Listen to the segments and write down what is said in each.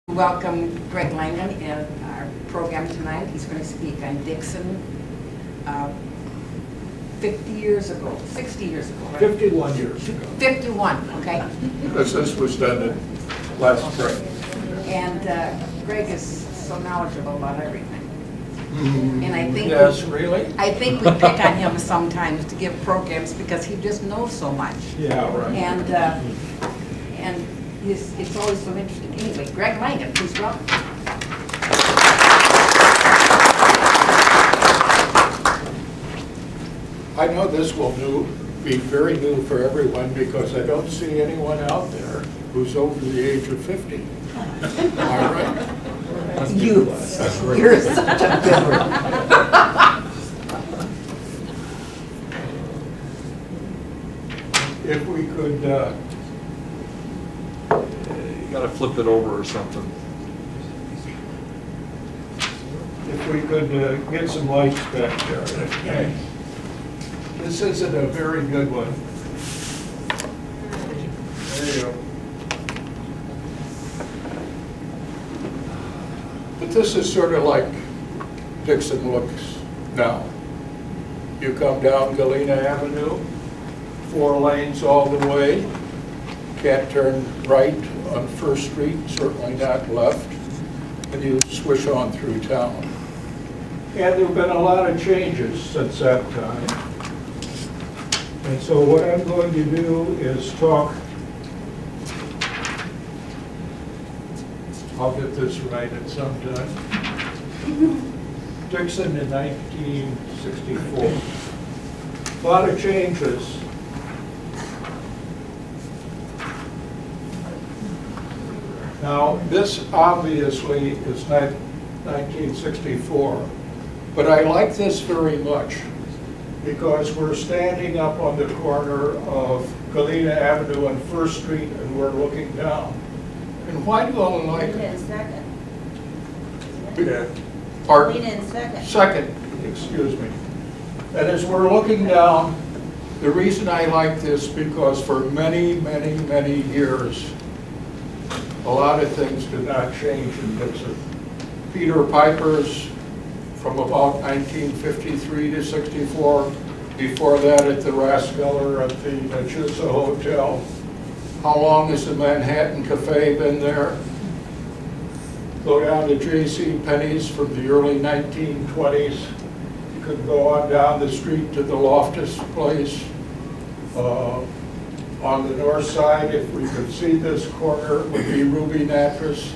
Welcome Greg Langan in our program tonight. He's going to speak on Dixon 50 years ago, 60 years ago, right? 51 years ago. 51, okay. Because this was done last spring. And Greg is so knowledgeable about everything. And I think Yes, really? I think we pick on him sometimes to give programs because he just knows so much. Yeah, right. And it's always so interesting. Anyway, Greg Langan, please welcome. I know this will be very new for everyone because I don't see anyone out there who's over the age of 50. Am I right? You're such a good If we could, You gotta flip it over or something. if we could get some lights back there. Okay. This isn't a very good one. There you go. But this is sort of like Dixon looks now. You come down Galena Avenue, 4 lanes all the way, can't turn right on First Street, certainly not left, and you swish on through town. And there have been a lot of changes since that time. And so what I'm going to do is talk, I'll get this right at some time. Dixon in 1964. A lot of changes. Now, this obviously is not 1964, but I like this very much because we're standing up on the corner of Galena Avenue and First Street and we're looking down. And why do I like Galena it? in second. Pardon? Galena in second. Second, excuse me. And as we're looking down, the reason I like this because for many, many, many years, a lot of things did not change in Dixon. Peter Piper's from about 1953 to 64. Before that at the Rathskeller at the Nachusa Hotel. How long has the Manhattan Cafe been there? Go down to J.C. Penney's from the early 1920s. You could go on down the street to the Loftus Place. On the north side, if we could see this corner, would be Ruby Natras.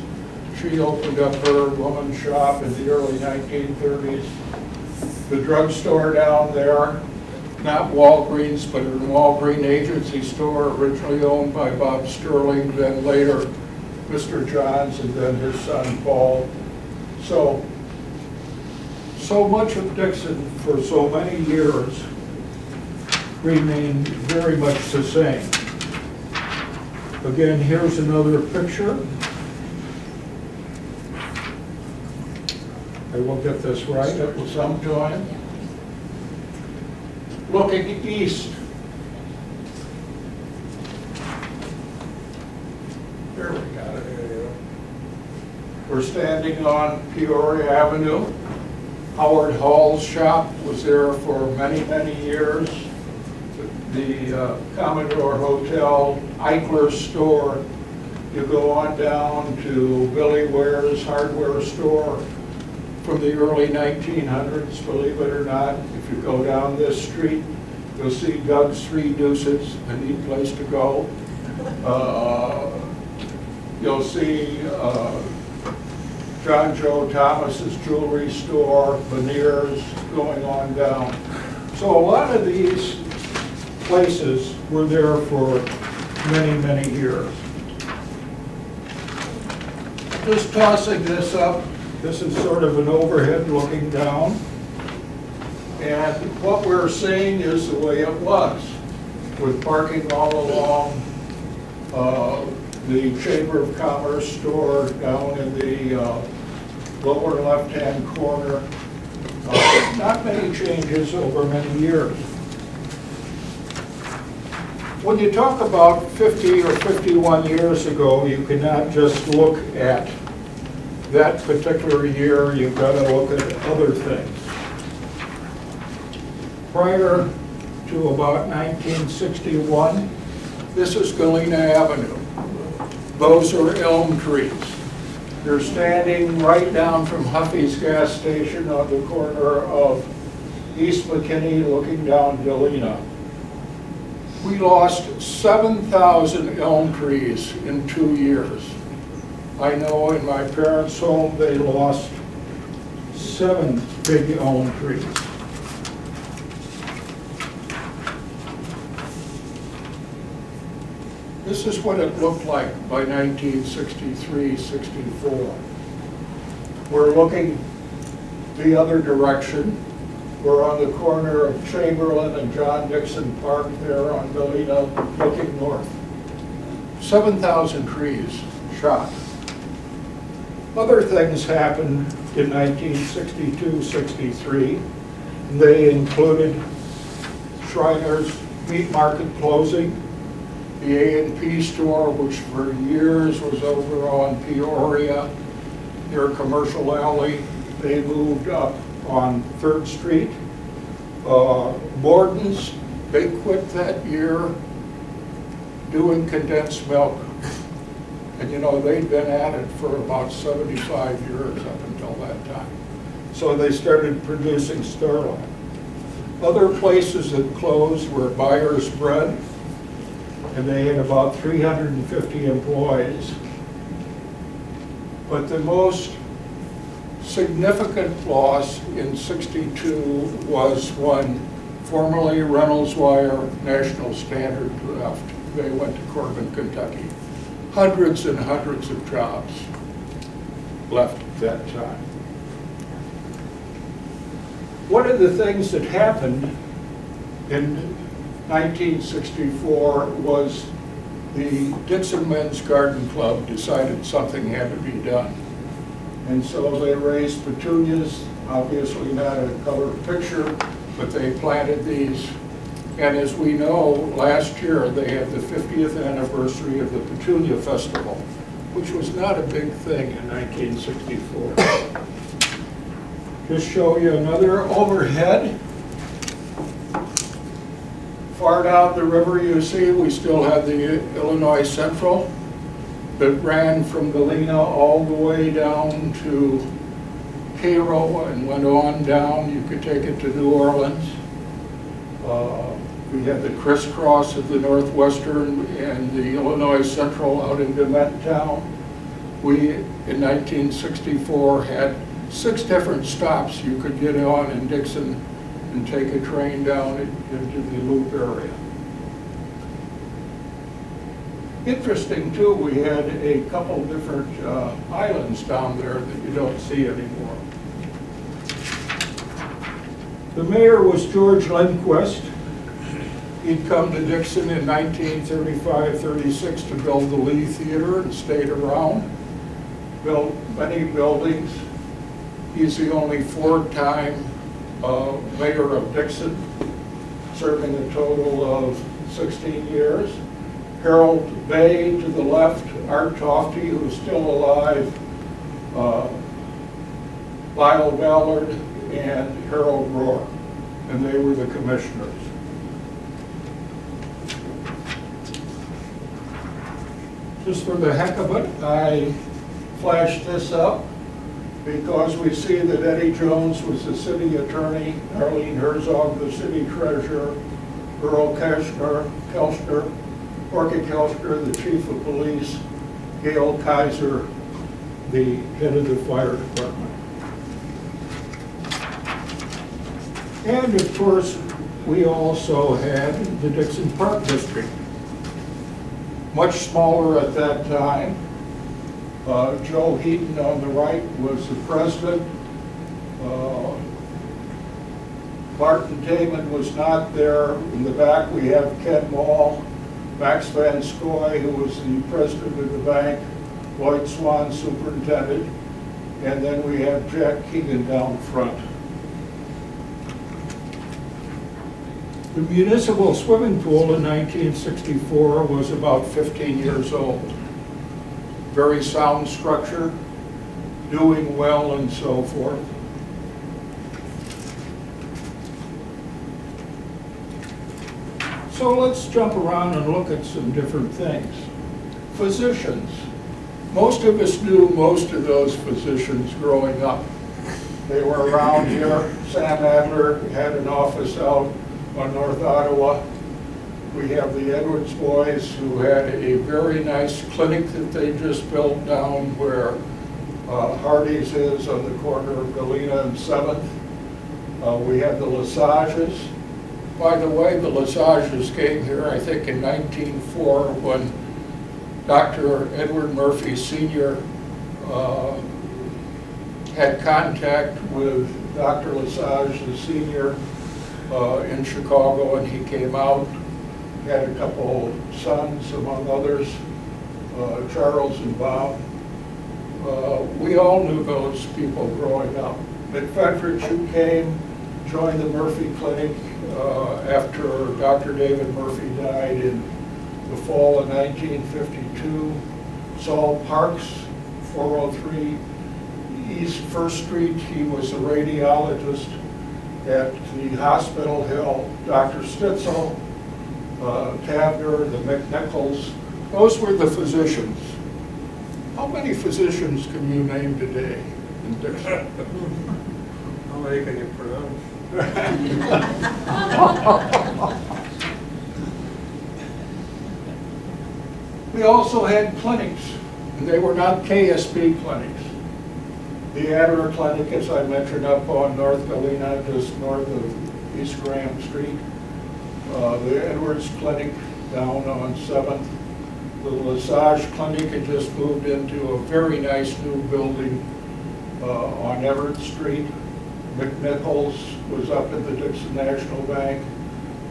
She opened up her woman's shop in the early 1930s. The drugstore down there, not Walgreens, but an Walgreen agency store, originally owned by Bob Sterling, then later Mr. Johns, and then his son Paul. So much of Dixon for so many years remained very much the same. Again, here's another picture. I will get this right at some time. Looking east. There we got it. We're standing on Peoria Avenue. Howard Hall's shop was there for many, many years. The Commodore Hotel, Eichler's store. You go on down to Billy Ware's hardware store from the early 1900s, believe it or not. If you go down this street, you'll see Doug's Three Deuces, a neat place to go. You'll see John Joe Thomas's jewelry store, Veneers, going on down. So a lot of these places were there for many, many years. Just tossing this up, this is sort of an overhead looking down. And what we're seeing is the way it was, with parking all along the Chamber of Commerce store down in the lower left-hand corner. Not many changes over many years. When you talk about 50 or 51 years ago, you cannot just look at that particular year, you've got to look at other things. Prior to about 1961, this is Galena Avenue. Those are elm trees. They're standing right down from Huffy's gas station on the corner of East McKinney looking down Galena. We lost 7,000 elm trees in 2 years. I know in my parents' home they lost 7 big elm trees. This is what it looked like by 1963, 64. We're looking the other direction. We're on the corner of Chamberlain and John Dixon Park there on Galena, looking north. 7,000 trees shot. Other things happened in 1962, 63. They included Shriner's Meat Market closing, the A&P store, which for years was over on Peoria, near Commercial Alley. They moved up on 3rd Street. Borden's, they quit that year doing condensed milk. And you know, they'd been at it for about 75 years up until that time. So they started producing Starlight. Other places that closed were Byers Bread, and they had about 350 employees. But the most significant loss in '62 was when formerly Reynolds Wire National Standard left. They went to Corbin, Kentucky. Hundreds and hundreds of jobs left at that time. One of the things that happened in 1964 was the Dixon Men's Garden Club decided something had to be done. And so they raised petunias, obviously not a color picture, but they planted these. And as we know, last year they had the 50th anniversary of the Petunia Festival, which was not a big thing in 1964. Just show you another overhead. Far down the river you see, we still have the Illinois Central that ran from Galena all the way down to Cairo and went on down. You could take it to New Orleans. We had the crisscross of the Northwestern and the Illinois Central out into Town. We, in 1964, had 6 different stops you could get on in Dixon and take a train down into the Loop area. Interesting too, we had a couple different islands down there that you don't see anymore. The mayor was George Lindquist. He'd come to Dixon in 1935-36 to build the Lee Theater and stayed around, built many buildings. He's the only 4-time mayor of Dixon, serving a total of 16 years. Harold Bay to the left, Art Tofty, who's still alive, Lyle Ballard, and Harold Rohr, and they were the commissioners. Just for the heck of it, I flashed this up because we see that Eddie Jones was the city attorney, Arlene Herzog the city treasurer, Earl Kelchner, Orca Kelchner, the chief of police, Gail Kaiser, the head of the fire department. And of course, we also had the Dixon Park District. Much smaller at that time. Joe Heaton on the right was the president. Martin Damon was not there. In the back we have Ken Mall, Max Van Scoy, who was the president of the bank, Lloyd Swan, superintendent, and then we have Jack Keegan down front. The municipal swimming pool in 1964 was about 15 years old. Very sound structure, doing well and so forth. So let's jump around and look at some different things. Physicians. Most of us knew most of those physicians growing up. They were around here. Sam Adler had an office out on North Ottawa. We have the Edwards boys who had a very nice clinic that they just built down where Hardy's is on the corner of Galena and 7th. We have the Lesages. By the way, the Lesages came here, I think, in 1904 when Dr. Edward Murphy Sr. Had contact with Dr. Lesage, the senior, in Chicago, and he came out, had a couple sons, among others, Charles and Bob. We all knew those people growing up. McFetridge, who came, joined the Murphy Clinic after Dr. David Murphy died in the fall of 1952. Saul Parks, 403 East First Street. He was a radiologist at the Hospital Hill. Dr. Stitzel, Tabner, the McNichols. Those were the physicians. How many physicians can you name today in Dixon? How many can you pronounce? We also had clinics, and they were not KSB clinics. The Adler Clinic, as I mentioned, up on North Galena, just north of East Graham Street. The Edwards Clinic down on 7th. The Lesage Clinic had just moved into a very nice new building on Everett Street. McNichols was up at the Dixon National Bank.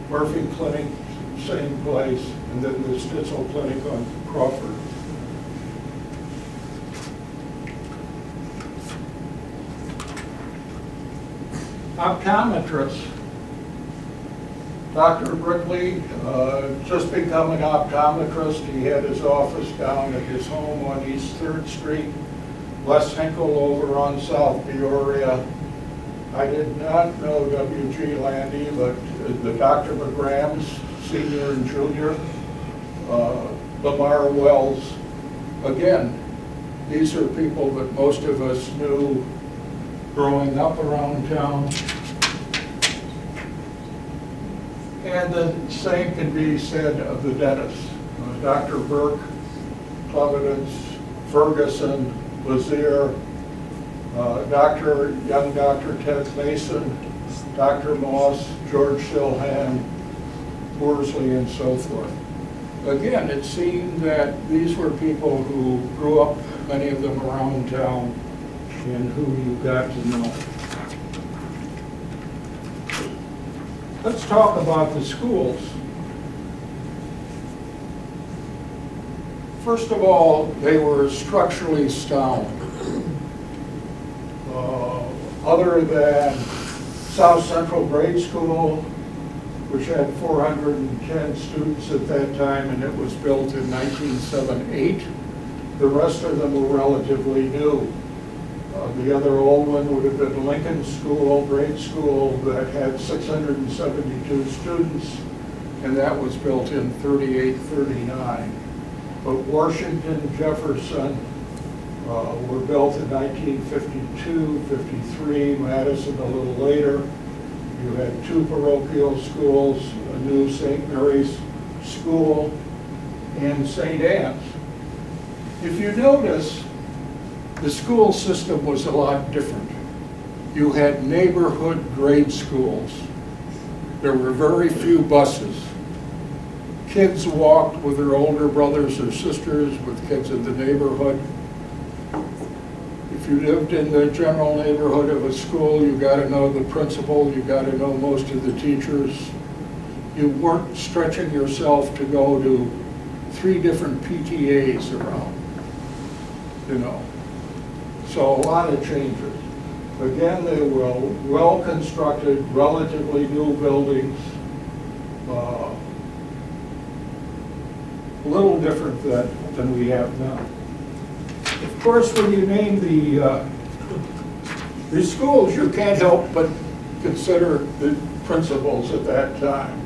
Murphy Clinic, same place, and then the Stitzel Clinic on Crawford. Optometrists. Dr. Brickley, just become an optometrist. He had his office down at his home on East 3rd Street. Les Henkel over on South Peoria. I did not know W.G. Landy, but the Dr. McGrams, senior and junior. Lamar Wells. Again, these are people that most of us knew growing up around town. And the same can be said of the dentists. Dr. Burke, Clevidence, Ferguson, Lazier, young Dr. Ted Mason, Dr. Moss, George Silhan, Worsley, and so forth. Again, it seemed that these were people who grew up, many of them around town, and who you got to know. Let's talk about the schools. First of all, they were structurally sound. Other than South Central Grade School, which had 410 students at that time, and it was built in 1978, the rest of them were relatively new. The other old one would have been Lincoln School, grade school, that had 672 students, and that was built in 38, 39. But Washington, Jefferson were built in 1952, 53, Madison a little later. You had two parochial schools, a new St. Mary's School, and St. Anne's. If you notice, the school system was a lot different. You had neighborhood grade schools. There were very few buses. Kids walked with their older brothers or sisters, with kids in the neighborhood. If you lived in the general neighborhood of a school, you got to know the principal, you got to know most of the teachers. You weren't stretching yourself to go to 3 different PTAs around, you know. So a lot of changes. Again, they were well-constructed, relatively new buildings. A little different than we have now. course, when you name the schools, you can't help but consider the principals at that time.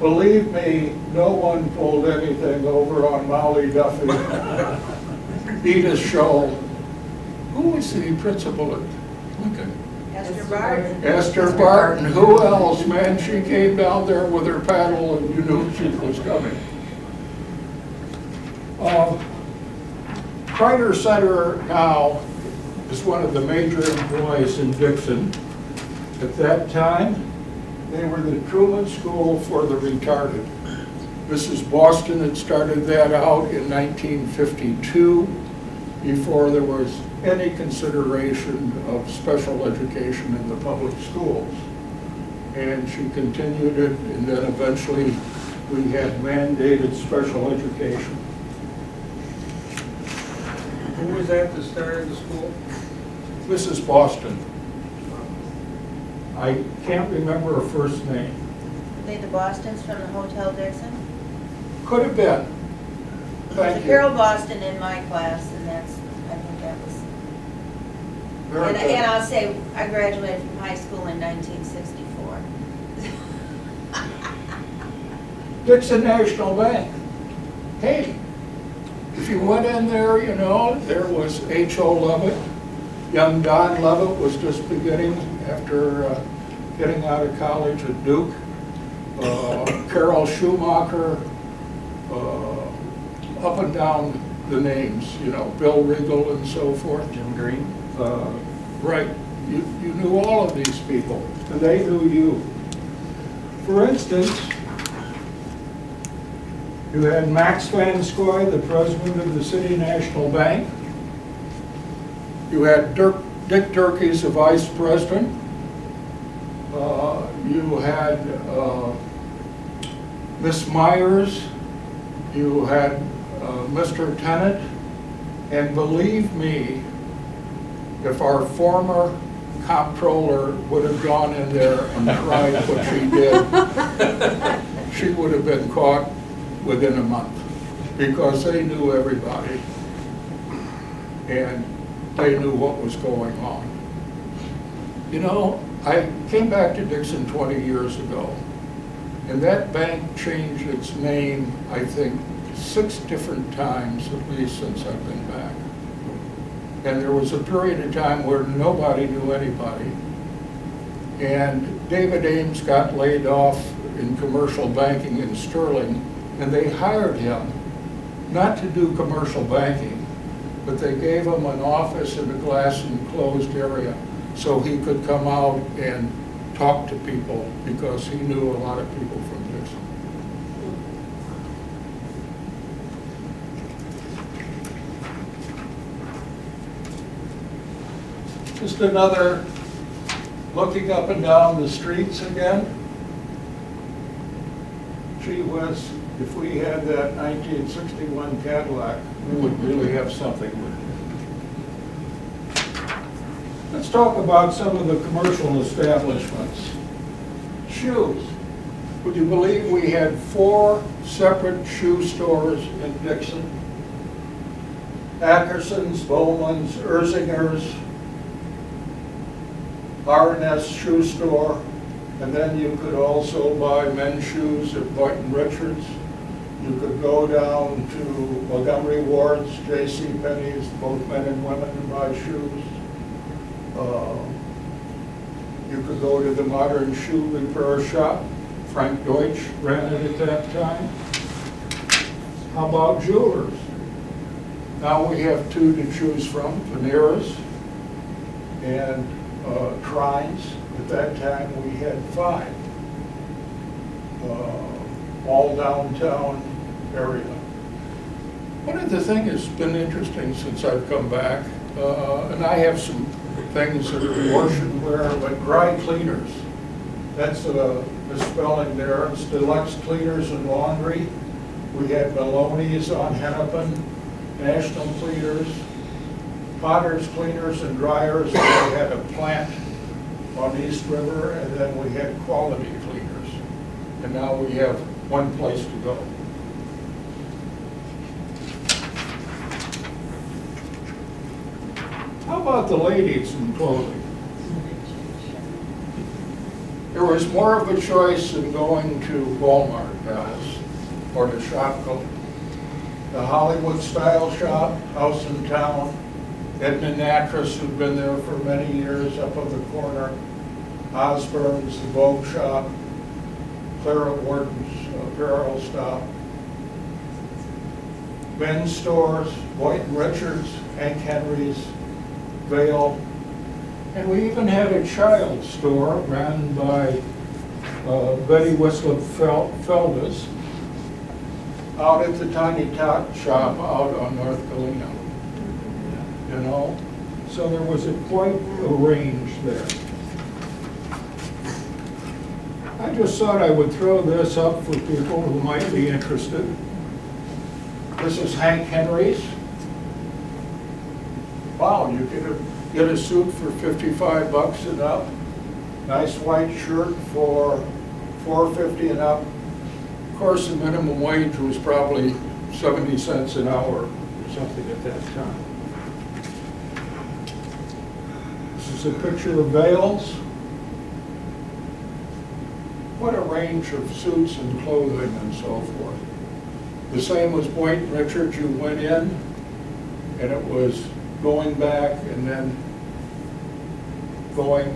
Believe me, no one pulled anything over on Molly Duffy, Edith Scholl. Who was the principal at Lincoln? Esther Barton. Esther Barton. Who else, man? She came down there with her paddle and you knew she was coming. Kreiner Center now is one of the major employees in Dixon. At that time, they were the Truman School for the Retarded. Mrs. Boston had started that out in 1952, before there was any consideration of special education in the public schools. And she continued it, and then eventually we had mandated special education. Who was that that started the school? Mrs. Boston. I can't remember her first name. Were they the Bostons from the Hotel Dixon? Could have been. There's a Thank you. Carol Boston in my class, and that's, I think that was. Very And good. I'll say, I graduated from high school in 1964. Dixon National Bank. Hey, if you went in there, you know, there was H.O. Lovett. Young Don Lovett was just beginning after getting out of college at Duke. Carol Schumacher, up and down the names, you know, Bill Regal and so forth. Jim Green? Right, you knew all of these people, and they knew you. For instance, you had Max Van Scoy, the president of the City National Bank. You had Dick Durkee, the vice president. You had Miss Myers. You had Mr. Tennant. And believe me, if our former comptroller would have gone in there and tried what she did, she would have been caught within a month, because they knew everybody and they knew what was going on. You know, I came back to Dixon 20 years ago, and that bank changed its name, I think, 6 different times at least since I've been back. And there was a period of time where nobody knew anybody. And David Ames got laid off in commercial banking in Sterling, and they hired him not to do commercial banking, but they gave him an office in a glass enclosed area so he could come out and talk to people, because he knew a lot of people from Dixon. Just another looking up and down the streets again. Gee whiz, if we had that 1961 Cadillac, we would really have something with it. Let's talk about some of the commercial establishments. Shoes. Would you believe we had 4 separate shoe stores in Dixon? Ackerson's, Bowman's, Erzinger's, R&S shoe store, and then you could also buy men's shoes at Boynton Richards. You could go down to Montgomery Ward's, J.C. Penney's, both men and women, and buy shoes. You could go to the Modern Shoe Repair Shop. Frank Deutsch ran it at that time. How about jewelers? Now we have 2 to choose from, Veneers and Trines. At that time we had 5, all downtown area. One of the things that's been interesting since I've come back, and I have some things that are wash and wear, but dry cleaners. That's a misspelling there. It's Deluxe Cleaners and Laundry. We had Maloney's on Hennepin, National Cleaners, Potter's Cleaners and Dryers. We had a plant on East River, and then we had Quality Cleaners. And now we have one place to go. How about the ladies in clothing? There was more of a choice in going to Walmart, guys, or to Shopko. The Hollywood Style Shop, House in Town, Edna Natras, who'd been there for many years up on the corner, Osborne's, the Vogue Shop, Clara Wharton's apparel stop, men's stores, Boynton Richards, Hank Henry's, Vail, and we even had a child store ran by Betty Wislip Feldes out at the Tiny Tot shop out on North Galena. You know, so there was quite a range there. I just thought I would throw this up for people who might be interested. This is Hank Henry's. Wow, you get a suit for $55 and up. Nice white shirt for $4.50 and up. Of course, the minimum wage was probably 70 cents an hour or something at that time. This is a picture of Vail's. What a range of suits and clothing and so forth. The same was Boynton Richards. You went in and it was going back and then going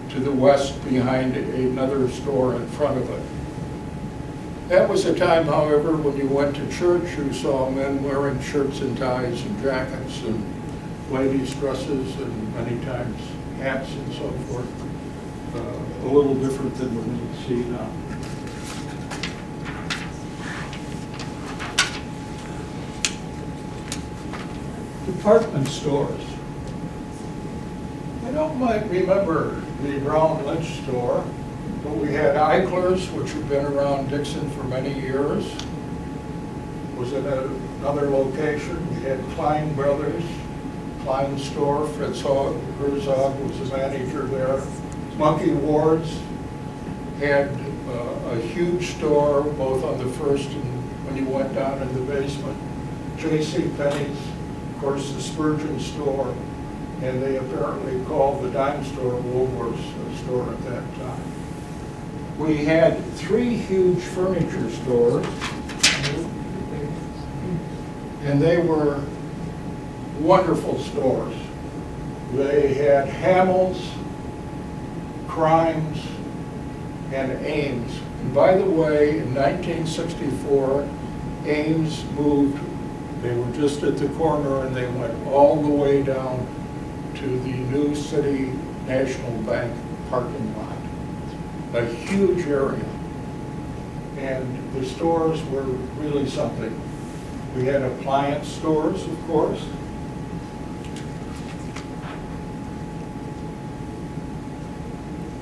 to the west behind another store in front of it. That was a time, however, when you went to church, you saw men wearing shirts and ties and jackets and ladies' dresses and many times hats and so forth. A little different than what you see now. Department stores. I don't might remember the Brown Lynch store, but we had Eichler's, which had been around Dixon for many years. Was in another location. We had Klein Brothers, Klein store. Fritz Herzog was the manager there. Monkey Ward's had a huge store both on the first and when you went down in the basement. J.C. Penney's, of course, the Spurgeon store, and they apparently called the dime store Woolworth's store at that time. We had 3 huge furniture stores, and they were wonderful stores. They had Hamill's, Crimes, and Ames. And by the way, in 1964, Ames moved. They were just at the corner and they went all the way down to the new City National Bank parking lot. A huge area. And the stores were really something. We had appliance stores, of course.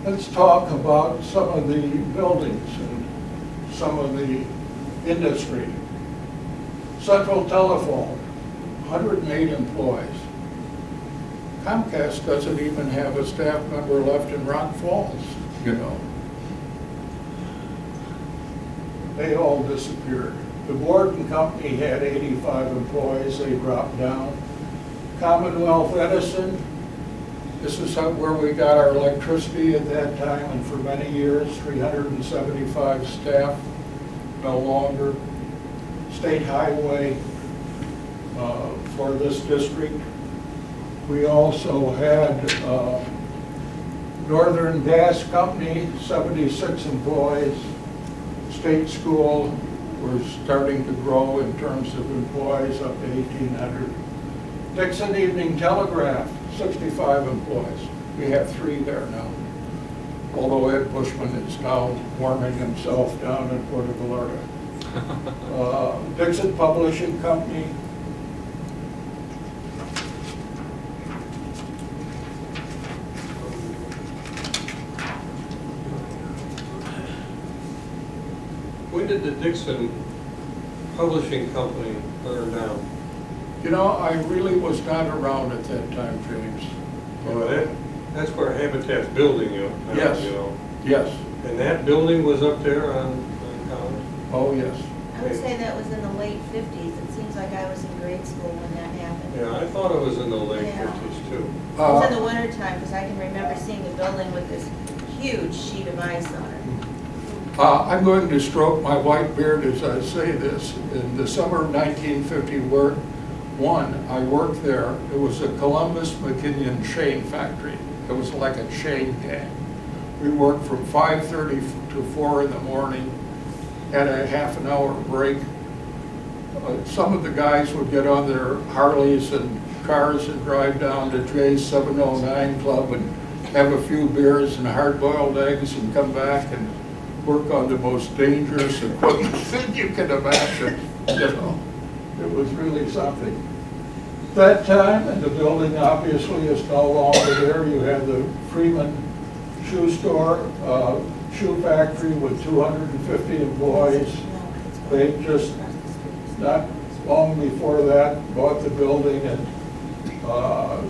Let's talk about some of the buildings and some of the industry. Central Telephone, 108 employees. Comcast doesn't even have a staff member left in Rock Falls, you know. They all disappeared. The Borden Company had 85 employees, they dropped down. Commonwealth Edison, this is where we got our electricity at that time, and for many years, 375 staff, no longer. State Highway for this district. We also had Northern Gas Company, 76 employees. State School, we're starting to grow in terms of employees, up to 1,800. Dixon Evening Telegraph, 65 employees. We have 3 there now. Although Ed Bushman is now warming himself down in Puerto Vallarta. Dixon Publishing Company. When did the Dixon Publishing Company burn down? You know, I really was not around at that time, James. That's where Habitat's building, Yes. you know. Yes. And that building was up there on College? Oh, yes. I would say that was in the late 50s. It seems like I was in grade school when that happened. Yeah, I thought it was in the late Yeah. 50s too? It was in the winter time, because I can remember seeing a building with this huge sheet of ice on it. I'm going to stroke my white beard as I say this. In the summer of 1951, I worked there. It was a Columbus McKinnon chain factory. It was like a chain gang. We worked from 5:30 to 4 in the morning, had a half an hour break. Some of the guys would get on their Harleys and cars and drive down to Jay's 709 Club and have a few beers and hard-boiled eggs and come back and work on the most dangerous equipment that you can imagine. You know, it was really something. That time, and the building obviously is no longer there, you had the Freeman shoe store, shoe factory with 250 employees. They just, not long before that, bought the building and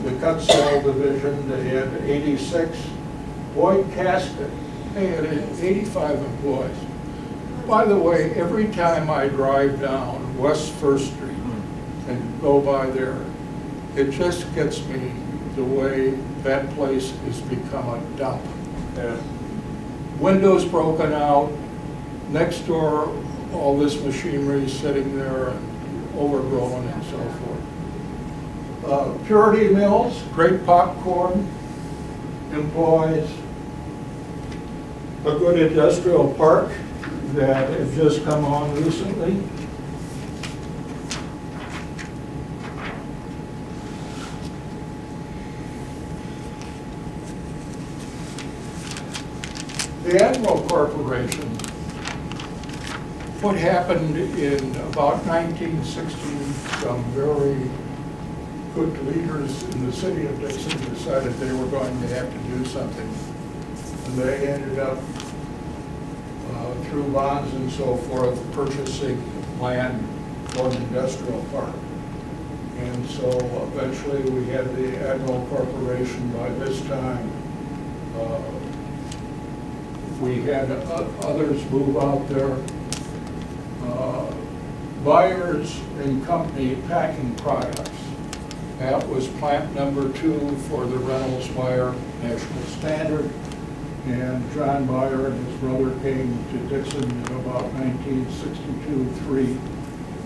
the cut sale division. They had 86. Boyd Casket, they had 85 employees. By the way, every time I drive down West First Street and go by there, it just gets me the way that place has become a dump. Yeah. Windows broken out, next door, all this machinery is sitting there and overgrown and so forth. Purity Mills, great popcorn, employees. A good industrial park that had just come on recently. The Admiral Corporation, what happened in about 1960, some very good leaders in the city of Dixon decided they were going to have to do something. And they ended up, through bonds and so forth, purchasing land for an industrial park. And so eventually we had the Admiral Corporation. By this time, we had others move out there. Byers and Company Packing Products. That was plant number 2 for the Reynolds Wire National Standard. And John Byer and his brother came to Dixon in about 1962-3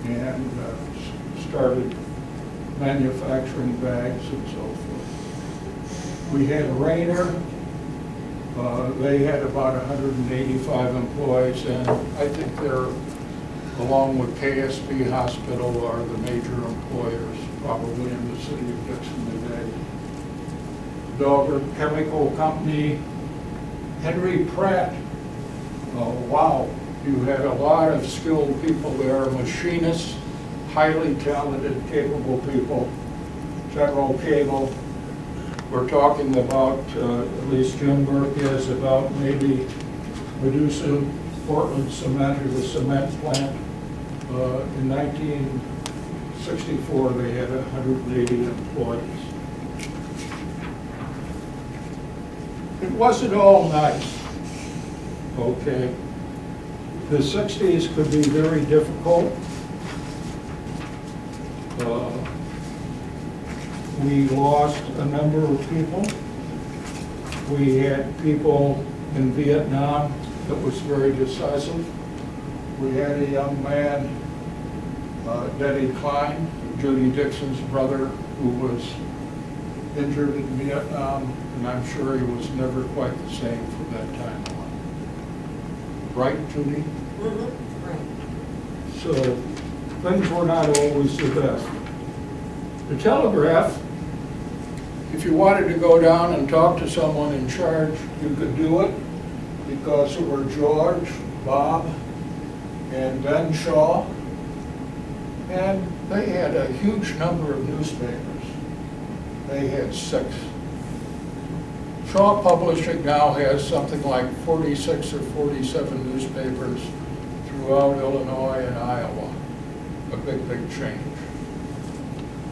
and started manufacturing bags and so forth. We had Rayner. They had about 185 employees, and I think they're, along with KSB Hospital, are the major employers probably in the city of Dixon today. Dogger Chemical Company, Henry Pratt. Oh, wow, you had a lot of skilled people there, machinists, highly talented, capable people. General Cable. We're talking about, at least Jim Burke is, about maybe Medusa, Portland Cement, or the cement plant. In 1964, they had 180 employees. It wasn't all nice, okay? The 60s could be very difficult. We lost a number of people. We had people in Vietnam that was very decisive. We had a young man, Denny Klein, Judy Dixon's brother, who was injured in Vietnam, and I'm sure he was never quite the same from that time on. Right, Judy? Mm-hmm. Right. So things were not always the best. The Telegraph, if you wanted to go down and talk to someone in charge, you could do it because it were George, Bob, and Ben Shaw. And they had a huge number of newspapers. They had 6. Shaw Publishing now has something like 46 or 47 newspapers throughout Illinois and Iowa. A big, big change.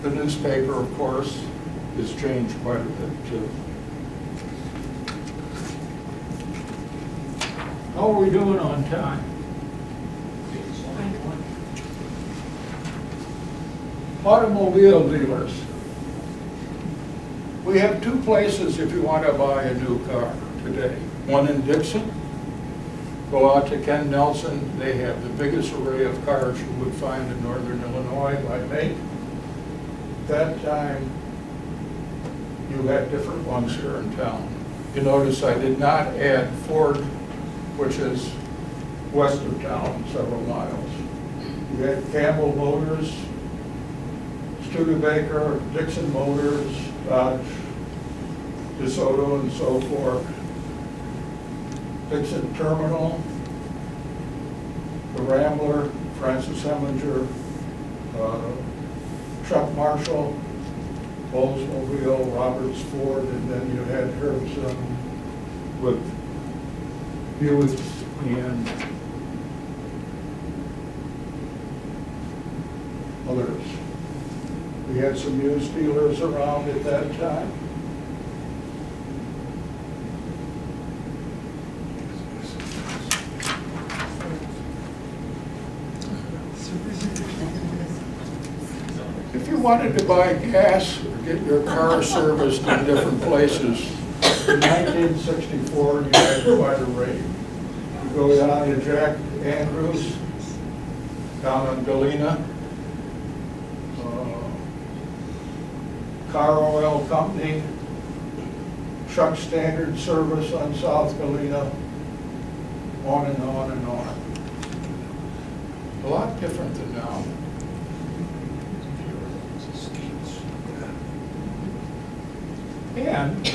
The newspaper, of course, has changed quite a bit too. How are we doing on time? Automobile dealers. We have two places if you want to buy a new car today. One in Dixon. Go out to Ken Nelson. They have the biggest array of cars you would find in northern Illinois by make. That time, you had different ones here in town. You notice I did not add Ford, which is west of town, several miles. You had Campbell Motors, Studebaker, Dixon Motors, Dodge, DeSoto, and so forth. Dixon Terminal, the Rambler, Francis Heminger, Chuck Marshall, Oldsmobile, Roberts Ford, and then you had Herb's with Buicks and others. We had some used dealers around at that time. If you wanted to buy gas or get your car serviced in different places, in 1964 you had quite a rate. You go down to Jack Andrews, down on Galena, Car Oil Company, Chuck Standard Service on South Galena, on and on and on. A lot different than now. And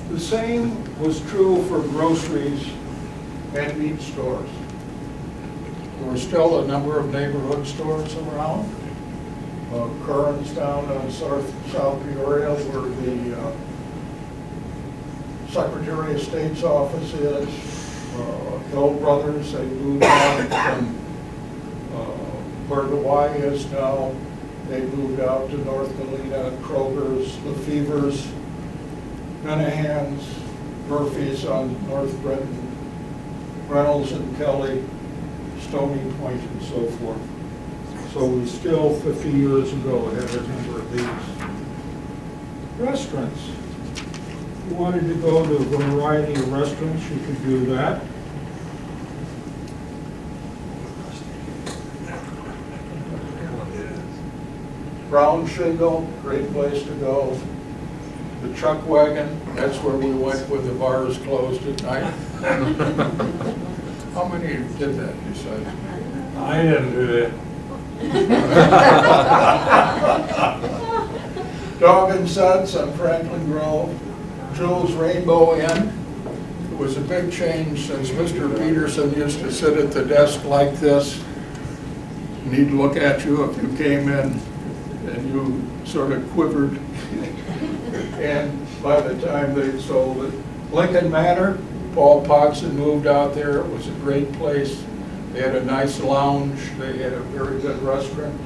the same was true for groceries and meat stores. There were still a number of neighborhood stores around. Curran's down on South Peoria, where the Secretary of State's office is. Hill Brothers, they moved out from where the Y is now. They moved out to North Galena, Kroger's, Lefevre's, Minahan's, Murphy's on North Brenton, Reynolds and Kelly, Stony Point, and so forth. So we still, 50 years ago, had a number of these. Restaurants. If you wanted to go to a variety of restaurants, you could do that. Brown Shingle, great place to go. The Chuck Wagon, that's where we went when the bars closed at night. How many did that besides me? I didn't do that. Dog and Suds on Franklin Grove. Jules Rainbow Inn. It was a big change since Mr. Peterson used to sit at the desk like this. And he'd look at you if you came in and you sort of quivered. And by the time they'd sold it. Lincoln Manor, Paul Pogson moved out there. It was a great place. They had a nice lounge. They had a very good restaurant.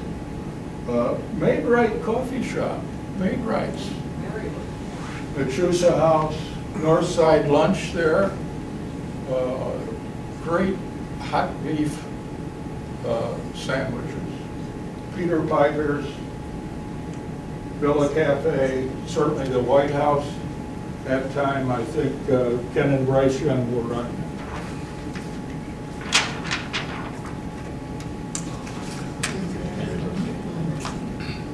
Maid-Rite Coffee Shop, Maid-Rite's. The Chusa House, North Side Lunch there. Great hot beef sandwiches. Peter Piper's, Villa Cafe, certainly the White House. That time, I think Ken and Bryce Young were running.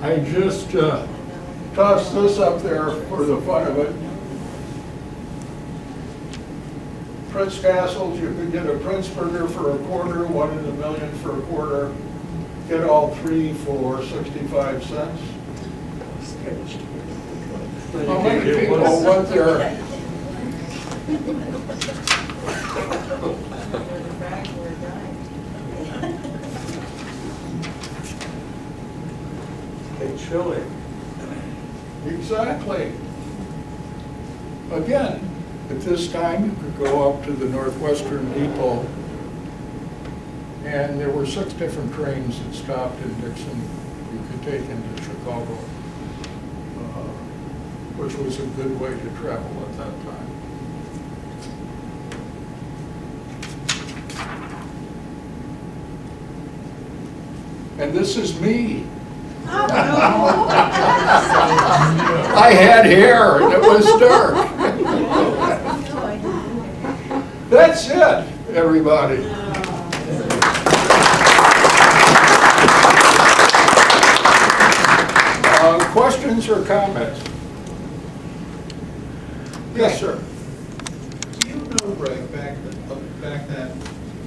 I just tossed this up there for the fun of it. Prince Castles, you could get a Prince Burger for a quarter, one in a million for a quarter. Get all three for 65 cents. How many people went there? It's chilly. Exactly. Again, at this time, you could go up to the Northwestern Depot, and there were 6 different trains that stopped in Dixon you could take into Chicago, which was a good way to travel at that time. And this is me. I had hair and it was dark. That's it, everybody. Questions or comments? Yes, sir. Do you know, Greg, back then,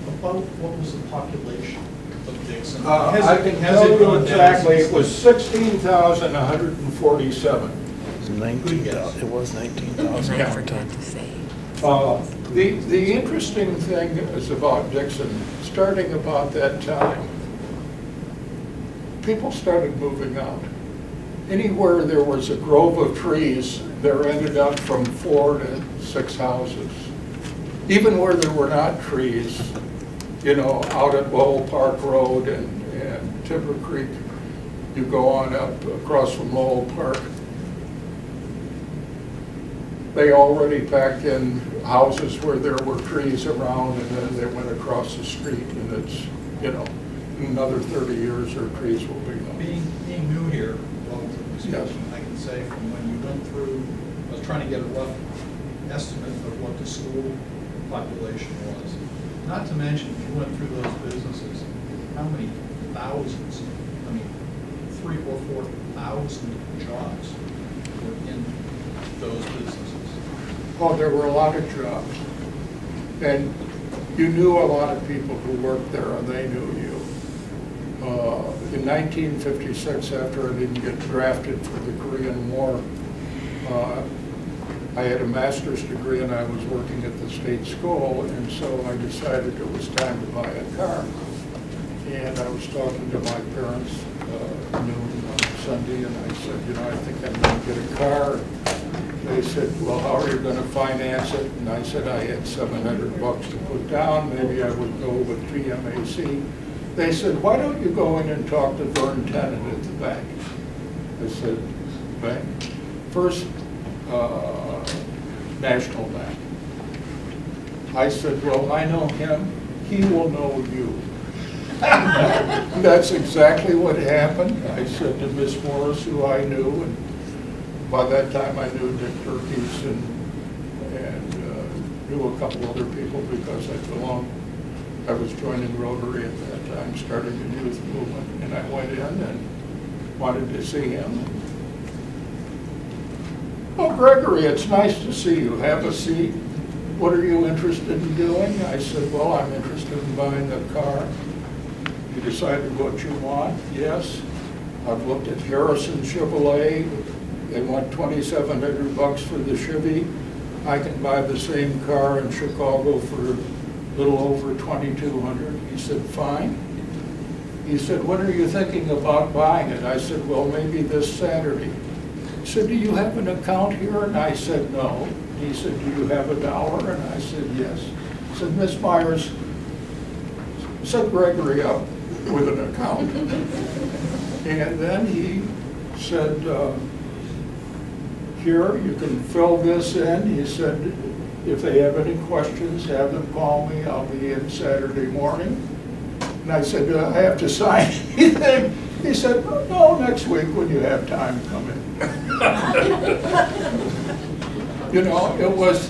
about what was the population of Dixon? I can tell you exactly, it was 16,147. It was 19,000 Yeah. for time. The interesting thing is about Dixon, starting about that time, people started moving out. Anywhere there was a grove of trees, there ended up from 4 to 6 houses. Even where there were not trees, you know, out at Lowell Park Road and Timber Creek, you go on up across from Lowell Park. They already packed in houses where there were trees around, and then they went across the street, and it's, you know, in another 30 years, their trees will be gone. Being new here, relatively Yes. speaking, I can say from when you went through, I was trying to get a rough estimate of what the school population was. Not to mention, if you went through those businesses, how many thousands, I mean, 3,000 or 4,000 jobs were in those businesses. Oh, there were a lot of jobs. And you knew a lot of people who worked there, and they knew you. In 1956, after I didn't get drafted for the Korean War, I had a master's degree and I was working at the state school, and so I decided it was time to buy a car. And I was talking to my parents noon on Sunday, and I said, you know, I think I'm going to get a car. They said, well, how are you going to finance it? And I said I had $700 to put down. Maybe I would go with GMAC. They said, why don't you go in and talk to Vern Tennant at the bank? I said, bank? First National Bank. I said, well, I know him. He will know you. That's exactly what happened. I said to Miss Morris, who I knew, and by that time I knew Dick Turkeys and knew a couple other people because I was joining Rotary at that time, starting a youth movement, and I went in and wanted to see him. Oh, Gregory, it's nice to see you. Have a seat. What are you interested in doing? I said, well, I'm interested in buying a car. You decided what you want? Yes. I've looked at Harrison Chevrolet. They want $2,700 for the Chevy. I can buy the same car in Chicago for a little over $2,200. He said, fine. He said, when are you thinking about buying it? I said, well, maybe this Saturday. He said, do you have an account here? And I said, no. He said, do you have $1? And I said, yes. He said, Miss Myers, set Gregory up with an account. And then he said, here, you can fill this in. He said, if they have any questions, have them call me. I'll be in Saturday morning. And I said, do I have to sign anything? He said, no, next week when you have time, come in. You know, it was,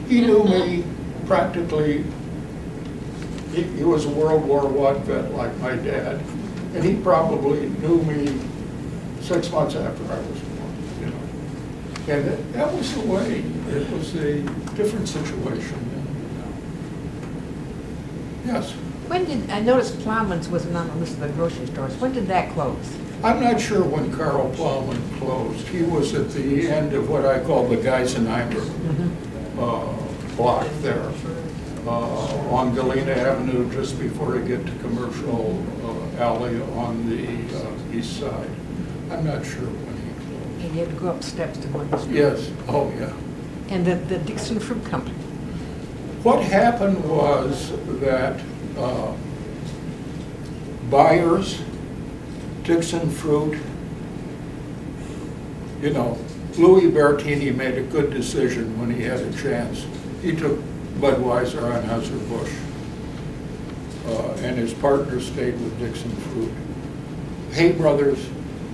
he knew me practically. He was a World War I vet like my dad, and he probably knew me 6 months after I was born, you know. And that was the way. It was a different situation. Yes? When did, I noticed Plowman's wasn't on the list of the grocery stores. When did that close? I'm not sure when Carl Plowman closed. He was at the end of what I call the Geisenheimer block there. On Galena Avenue, just before you get to Commercial Alley on the east side. I'm not sure when he closed. And you had to go up steps to go in the store. Yes, oh yeah. And the Dixon Fruit Company. What happened was that buyers, Dixon Fruit, you know, Louis Bertini made a good decision when he had a chance. He took Budweiser, Anheuser-Busch, and his partner stayed with Dixon Fruit. Hay Brothers,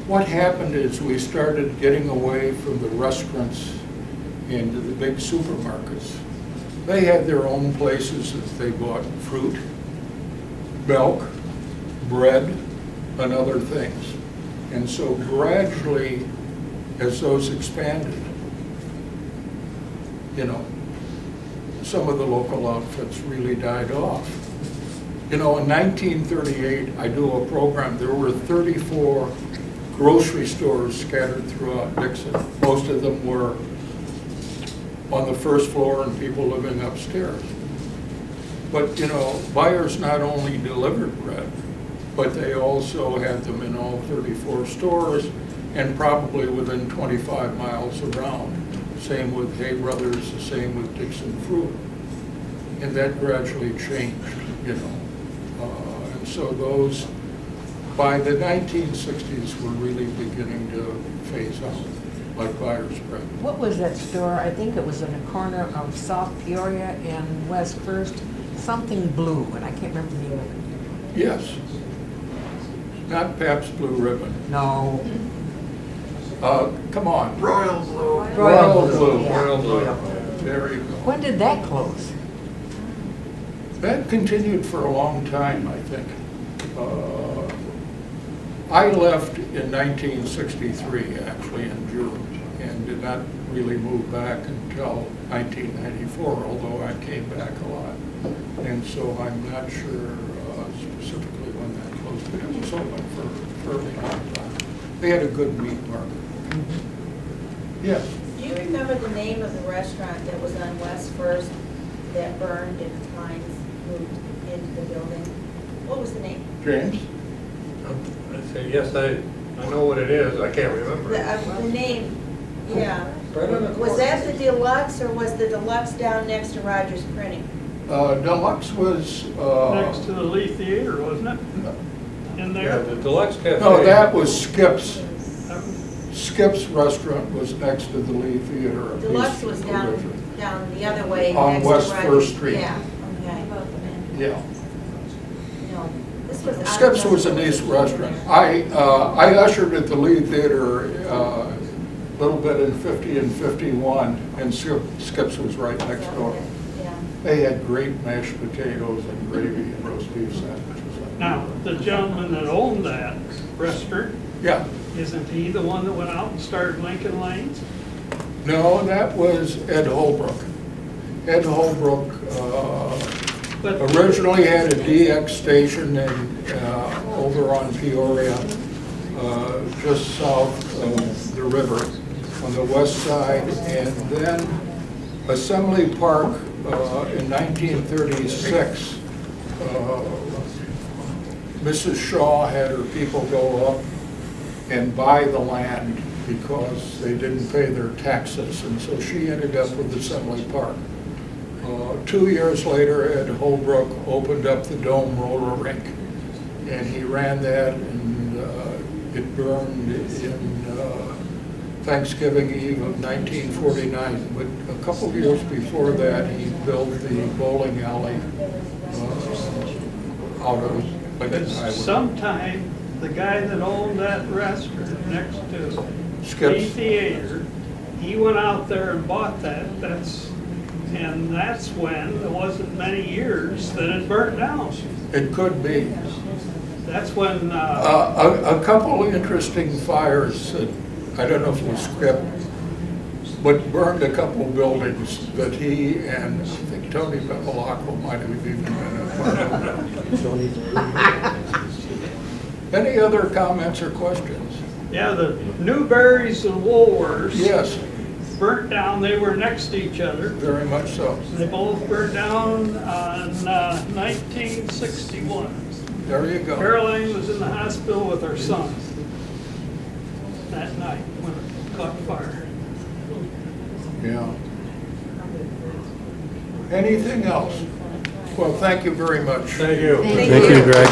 what happened is we started getting away from the restaurants into the big supermarkets. They had their own places that they bought fruit, milk, bread, and other things. And so gradually, as those expanded, you know, some of the local outfits really died off. You know, in 1938, I do a program, there were 34 grocery stores scattered throughout Dixon. Most of them were on the first floor and people living upstairs. But, you know, buyers not only delivered bread, but they also had them in all 34 stores and probably within 25 miles around. Same with Hay Brothers, the same with Dixon Fruit. And that gradually changed, you know. And so those, by the 1960s, were really beginning to phase out, like Buyer's Bread. What was that store? I think it was in the corner of South Peoria and West First. Something Blue, and I can't remember the name of it. Yes. Not Pabst Blue Ribbon. No. Come on. Royal Blue. Royal Blue. Yeah. Royal Blue. There you go. When did that close? That continued for a long time, I think. I left in 1963, actually, in June, and did not really move back until 1994, although I came back a lot. And so I'm not sure specifically when that closed, but it was open for a fairly long time. They had a good meat market. Yes. Do you remember the name of the restaurant that was on West First that burned and Kleins moved into the building? What was the name? James? I say, yes, I know what it is, I can't remember. The name, yeah. Right on the Was corner. that the Deluxe or was the Deluxe down next to Rogers Printing? Deluxe was... Next to the Lee Theater, wasn't it? In Yeah, there? the Deluxe Cafe. No, that was Skip's. That was- Skip's Restaurant was next to the Lee Theater. a Deluxe piece was away. down the other way. On next to West Rogers. First Street. Yeah, okay. Yeah. No, this was. out Skip's of was a nice restaurant. I ushered at the Lee Theater a little bit in 50 and 51, and Skip's was right next door. Yeah. They had great mashed potatoes and gravy and roast beef sandwiches. Now, the gentleman that owned that restaurant, Yeah. isn't he the one that went out and started Lincoln Lanes? No, that was Ed Holbrook. Ed Holbrook But originally had a DX station over on Peoria, just south of the river on the west side, and then Assembly Park in 1936. Mrs. Shaw had her people go up and buy the land because they didn't pay their taxes, and so she ended up with Assembly Park. 2 years later, Ed Holbrook opened up the Dome roller rink, and he ran that, and it burned in Thanksgiving Eve of 1949. But a couple of years before that, he built the bowling alley out of Lincoln Highway. sometime, the guy that owned that restaurant next to Lee Skip's. Theater, he went out there and bought that. And that's when, it wasn't many years that it burnt down. It could be. That's when, A couple of interesting fires, that, I don't know if it was Skip, but burned a couple of buildings that he and I think Tony Bevilacqua might have even been a part of. Any other comments or questions? yeah, the Newberries and Woolworths. Yes, Burnt down, they were next to each other. very much so. They both burned down on 1961. There you go. Caroline was in the hospital with her son that night when it caught fire. Yeah. Anything else? Well, thank you very much. Thank you. Thank Thank you, Greg.